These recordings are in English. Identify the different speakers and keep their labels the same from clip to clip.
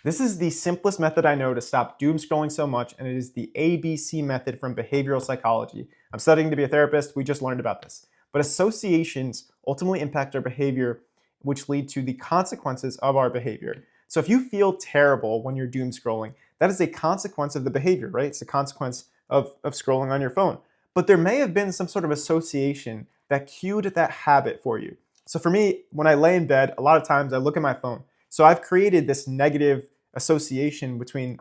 Speaker 1: This is the simplest method I know to stop doom scrolling so much, and it is the ABC method from behavioral psychology. I'm studying to be a therapist, we just learned about this. But associations ultimately impact our behavior, which lead to the consequences of our behavior. So if you feel terrible when you're doom scrolling, that is a consequence of the behavior, right? It's a consequence of scrolling on your phone. But there may have been some sort of association that cued that habit for you. So for me, when I lay in bed, a lot of times I look at my phone. So I've created this negative association between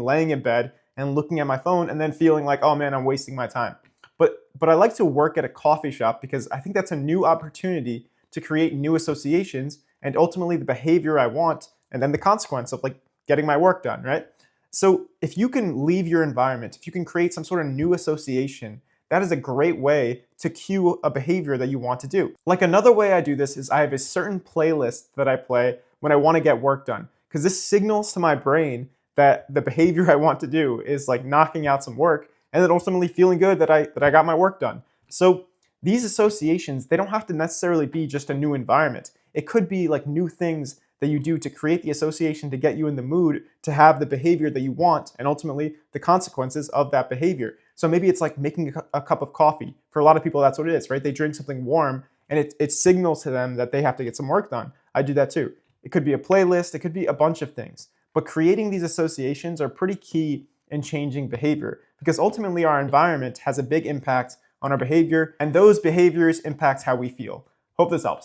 Speaker 1: laying in bed and looking at my phone and then feeling like, oh man, I'm wasting my time. But I like to work at a coffee shop because I think that's a new opportunity to create new associations and ultimately the behavior I want and then the consequence of like getting my work done, right? So if you can leave your environment, if you can create some sort of new association, that is a great way to cue a behavior that you want to do. Like another way I do this is I have a certain playlist that I play when I want to get work done, because this signals to my brain that the behavior I want to do is like knocking out some work and then ultimately feeling good that I got my work done. So these associations, they don't have to necessarily be just a new environment. It could be like new things that you do to create the association to get you in the mood to have the behavior that you want and ultimately the consequences of that behavior. So maybe it's like making a cup of coffee. For a lot of people, that's what it is, right? They drink something warm and it signals to them that they have to get some work done. I do that too. It could be a playlist, it could be a bunch of things. But creating these associations are pretty key in changing behavior because ultimately our environment has a big impact on our behavior and those behaviors impact how we feel. Hope this helps.